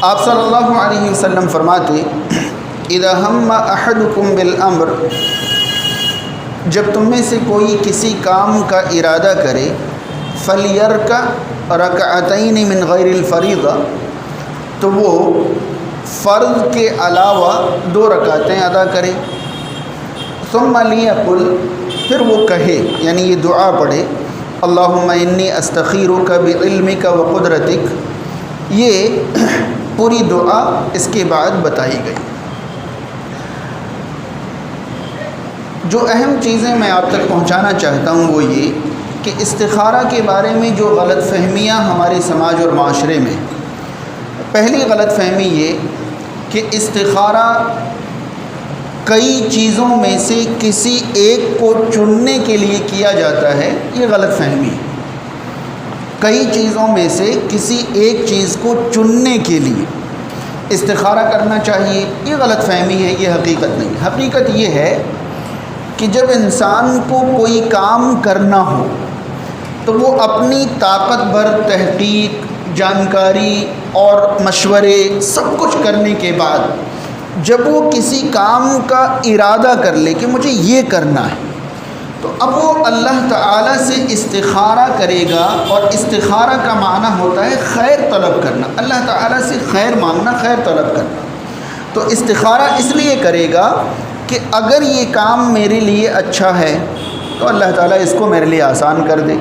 آپ صلی اللہ علیہ وسلم فرماتے اذا ہم احدکم بالامر، جب تم میں سے کوئی کسی کام کا ارادہ کرے، فلیرکع رکعتین من غیر الفریضہ، تو وہ فرض کے علاوہ 2 رکعتیں ادا کرے، ثم لیقل، پھر وہ کہے یعنی یہ دعا پڑھے، اللہم انی استخیرک بعلمک وقدرتک، یہ پوری دعا اس کے بعد بتائی گئی۔ جو اہم چیزیں میں آپ تک پہنچانا چاہتا ہوں وہ یہ کہ استخارہ کے بارے میں جو غلط فہمیاں ہمارے سماج اور معاشرے میں، پہلی غلط فہمی یہ کہ استخارہ کئی چیزوں میں سے کسی ایک کو چننے کے لیے کیا جاتا ہے، یہ غلط فہمی ہے۔ کئی چیزوں میں سے کسی ایک چیز کو چننے کے لیے استخارہ کرنا چاہیے، یہ غلط فہمی ہے، یہ حقیقت نہیں۔ حقیقت یہ ہے کہ جب انسان کو کوئی کام کرنا ہو تو وہ اپنی طاقت بھر تحقیق، جانکاری اور مشورے سب کچھ کرنے کے بعد جب وہ کسی کام کا ارادہ کر لے کہ مجھے یہ کرنا ہے، تو اب وہ اللہ تعالیٰ سے استخارہ کرے گا، اور استخارہ کا معنی ہوتا ہے خیر طلب کرنا، اللہ تعالیٰ سے خیر مانگنا، خیر طلب کرنا۔ تو استخارہ اس لیے کرے گا کہ اگر یہ کام میرے لیے اچھا ہے تو اللہ تعالیٰ اس کو میرے لیے آسان کر دے،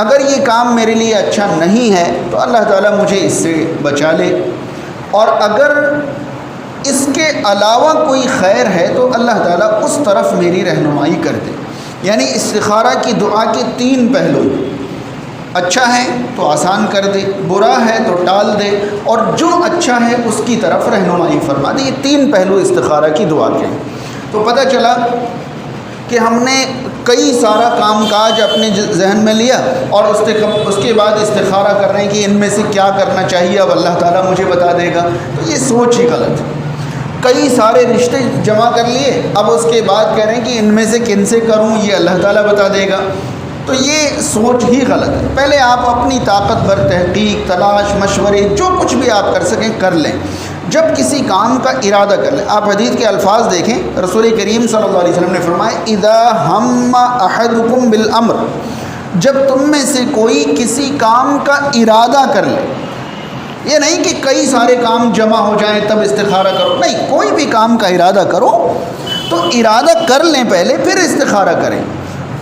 اگر یہ کام میرے لیے اچھا نہیں ہے تو اللہ تعالیٰ مجھے اس سے بچا لے، اور اگر اس کے علاوہ کوئی خیر ہے تو اللہ تعالیٰ اس طرف میری رہنمائی کر دے۔ یعنی استخارہ کی دعا کے 3 پہلو، اچھا ہے تو آسان کر دے، برا ہے تو ٹال دے، اور جو اچھا ہے اس کی طرف رہنمائی فرما دے۔ یہ 3 پہلو استخارہ کی دعا کے ہیں۔ تو پتہ چلا کہ ہم نے کئی سارا کام کاج اپنے ذہن میں لیا اور اس کے بعد استخارہ کر رہے ہیں کہ ان میں سے کیا کرنا چاہیے، اب اللہ تعالیٰ مجھے بتا دے گا، تو یہ سوچ ہی غلط ہے۔ کئی سارے رشتے جمع کر لیے، اب اس کے بعد کہہ رہے ہیں کہ ان میں سے کن سے کروں، یہ اللہ تعالیٰ بتا دے گا، تو یہ سوچ ہی غلط ہے۔ پہلے آپ اپنی طاقت بھر تحقیق، تلاش، مشورے جو کچھ بھی آپ کر سکیں کر لیں۔ جب کسی کام کا ارادہ کر لیں، آپ حدیث کے الفاظ دیکھیں، رسول کریم صلی اللہ علیہ وسلم نے فرمایا اذا ہم احدکم بالامر، جب تم میں سے کوئی کسی کام کا ارادہ کر لے، یہ نہیں کہ کئی سارے کام جمع ہو جائیں تب استخارہ کرو، نہیں، کوئی بھی کام کا ارادہ کرو تو ارادہ کر لیں پہلے، پھر استخارہ کریں۔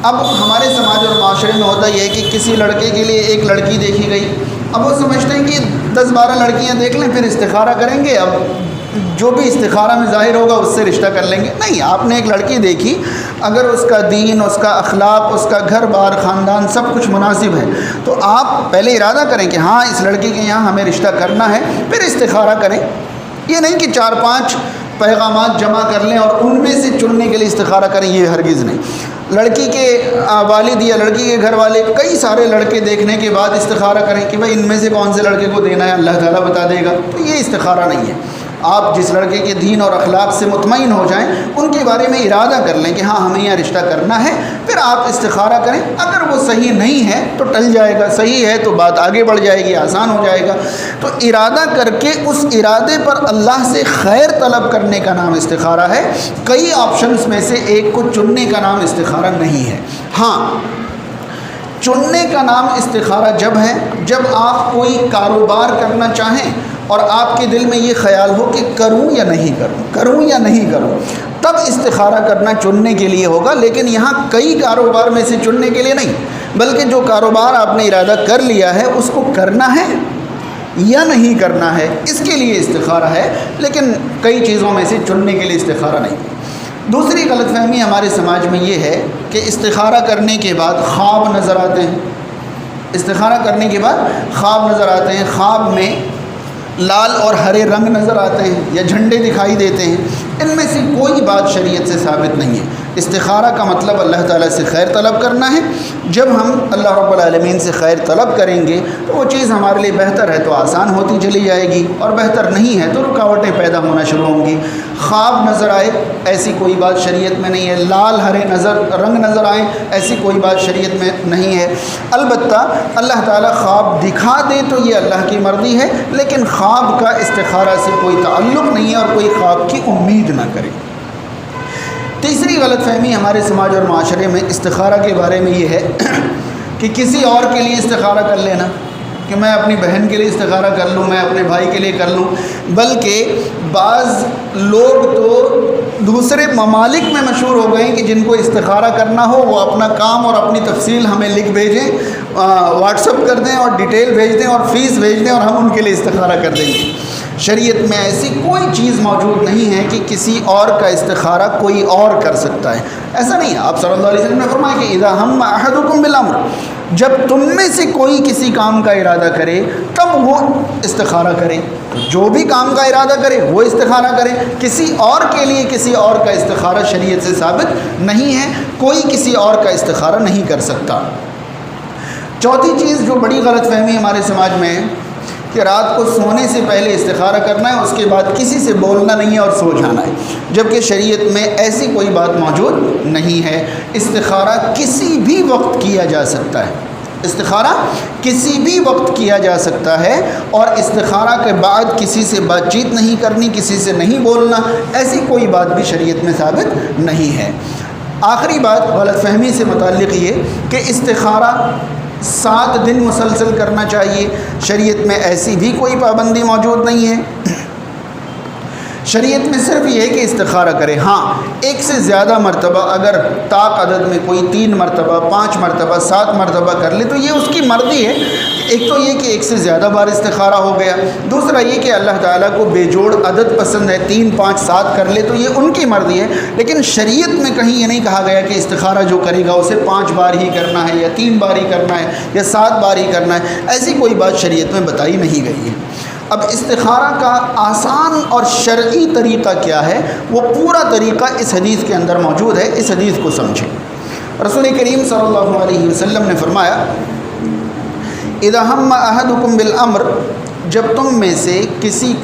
اب ہمارے سماج اور معاشرے میں ہوتا یہ ہے کہ کسی لڑکے کے لیے ایک لڑکی دیکھی گئی، اب وہ سمجھتے ہیں کہ 10-12 لڑکیاں دیکھ لیں پھر استخارہ کریں گے، اب جو بھی استخارہ میں ظاہر ہوگا اس سے رشتہ کر لیں گے۔ نہیں، آپ نے ایک لڑکی دیکھی، اگر اس کا دین، اس کا اخلاق، اس کا گھر بار، خاندان سب کچھ مناسب ہے تو آپ پہلے ارادہ کریں کہ ہاں اس لڑکی کے یہاں ہمیں رشتہ کرنا ہے، پھر استخارہ کریں۔ یہ نہیں کہ 4-5 پیغامات جمع کر لیں اور ان میں سے چننے کے لیے استخارہ کریں، یہ ہرگز نہیں۔ لڑکی کے والد یا لڑکی کے گھر والے کئی سارے لڑکے دیکھنے کے بعد استخارہ کریں کہ بھائی ان میں سے کون سے لڑکے کو دینا ہے، اللہ تعالیٰ بتا دے گا، تو یہ استخارہ نہیں ہے۔ آپ جس لڑکے کے دین اور اخلاق سے مطمئن ہو جائیں ان کے بارے میں ارادہ کر لیں کہ ہاں ہمیں یہاں رشتہ کرنا ہے، پھر آپ استخارہ کریں۔ اگر وہ صحیح نہیں ہے تو ٹل جائے گا، صحیح ہے تو بات آگے بڑھ جائے گی، آسان ہو جائے گا۔ تو ارادہ کر کے اس ارادے پر اللہ سے خیر طلب کرنے کا نام استخارہ ہے۔ کئی آپشنز میں سے ایک کو چننے کا نام استخارہ نہیں ہے۔ ہاں، چننے کا نام استخارہ جب ہے جب آپ کوئی کاروبار کرنا چاہیں اور آپ کے دل میں یہ خیال ہو کہ کروں یا نہیں کروں، کروں یا نہیں کروں، تب استخارہ کرنا چننے کے لیے ہوگا۔ لیکن یہاں کئی کاروبار میں سے چننے کے لیے نہیں، بلکہ جو کاروبار آپ نے ارادہ کر لیا ہے اس کو کرنا ہے یا نہیں کرنا ہے، اس کے لیے استخارہ ہے، لیکن کئی چیزوں میں سے چننے کے لیے استخارہ نہیں۔ دوسری غلط فہمی ہمارے سماج میں یہ ہے کہ استخارہ کرنے کے بعد خواب نظر آتے ہیں، استخارہ کرنے کے بعد خواب نظر آتے ہیں، خواب میں لال اور ہرے رنگ نظر آتے ہیں یا جھنڈے دکھائی دیتے ہیں، ان میں سے کوئی بات شریعت سے ثابت نہیں ہے۔ استخارہ کا مطلب اللہ تعالیٰ سے خیر طلب کرنا ہے۔ جب ہم اللہ رب العالمین سے خیر طلب کریں گے تو وہ چیز ہمارے لیے بہتر ہے تو آسان ہوتی چلی جائے گی، اور بہتر نہیں ہے تو رکاوٹیں پیدا ہونا شروع ہوں گی۔ خواب نظر آئے ایسی کوئی بات شریعت میں نہیں ہے، لال ہرے رنگ نظر آئیں ایسی کوئی بات شریعت میں نہیں ہے۔ البتہ اللہ تعالیٰ خواب دکھا دے تو یہ اللہ کی مرضی ہے، لیکن خواب کا استخارہ سے کوئی تعلق نہیں ہے اور کوئی خواب کی امید نہ کرے۔ تیسری غلط فہمی ہمارے سماج اور معاشرے میں استخارہ کے بارے میں یہ ہے کہ کسی اور کے لیے استخارہ کر لینا، کہ میں اپنی بہن کے لیے استخارہ کر لوں، میں اپنے بھائی کے لیے کر لوں، بلکہ بعض لوگ تو دوسرے ممالک میں مشہور ہو گئے ہیں کہ جن کو استخارہ کرنا ہو وہ اپنا کام اور اپنی تفصیل ہمیں لکھ بھیجیں، واٹس اپ کر دیں اور ڈیٹیل بھیج دیں اور فیس بھیج دیں اور ہم ان کے لیے استخارہ کر دیں گے۔ شریعت میں ایسی کوئی چیز موجود نہیں ہے کہ کسی اور کا استخارہ کوئی اور کر سکتا ہے، ایسا نہیں ہے۔ آپ صلی اللہ علیہ وسلم نے فرمایا کہ اذا ہم احدکم بالامر، جب تم میں سے کوئی کسی کام کا ارادہ کرے تب وہ استخارہ کرے، جو بھی کام کا ارادہ کرے وہ استخارہ کرے، کسی اور کے لیے کسی اور کا استخارہ شریعت سے ثابت نہیں ہے، کوئی کسی اور کا استخارہ نہیں کر سکتا۔ چوتھی چیز جو بڑی غلط فہمی ہمارے سماج میں ہے کہ رات کو سونے سے پہلے استخارہ کرنا ہے، اس کے بعد کسی سے بولنا نہیں ہے اور سو جانا ہے، جبکہ شریعت میں ایسی کوئی بات موجود نہیں ہے۔ استخارہ کسی بھی وقت کیا جا سکتا ہے، استخارہ کسی بھی وقت کیا جا سکتا ہے، اور استخارہ کے بعد کسی سے بات چیت نہیں کرنی، کسی سے نہیں بولنا، ایسی کوئی بات بھی شریعت میں ثابت نہیں ہے۔ آخری بات غلط فہمی سے متعلق یہ کہ استخارہ 7 دن مسلسل کرنا چاہیے، شریعت میں ایسی بھی کوئی پابندی موجود نہیں ہے۔ شریعت میں صرف یہ ہے کہ استخارہ کرے، ہاں ایک سے زیادہ مرتبہ اگر طاق عدد میں کوئی 3 مرتبہ 5 مرتبہ 7 مرتبہ کر لے تو یہ اس کی مرضی ہے۔ ایک تو یہ کہ ایک سے زیادہ بار استخارہ ہو گیا، دوسرا یہ کہ اللہ تعالیٰ کو بے جوڑ عدد پسند ہے، 3 5 7 کر لے تو یہ ان کی مرضی ہے، لیکن شریعت میں کہیں یہ نہیں کہا گیا کہ استخارہ جو کرے گا اسے 5 بار ہی کرنا ہے یا 3 بار ہی کرنا ہے یا 7 بار ہی کرنا ہے، ایسی کوئی بات شریعت میں بتائی نہیں گئی ہے۔ اب استخارہ کا آسان اور شرعی طریقہ کیا ہے، وہ پورا طریقہ اس حدیث کے اندر موجود ہے، اس حدیث کو سمجھیں۔ رسول کریم صلی اللہ علیہ وسلم نے فرمایا اذا ہم احدکم بالامر، جب تم میں سے کسی کو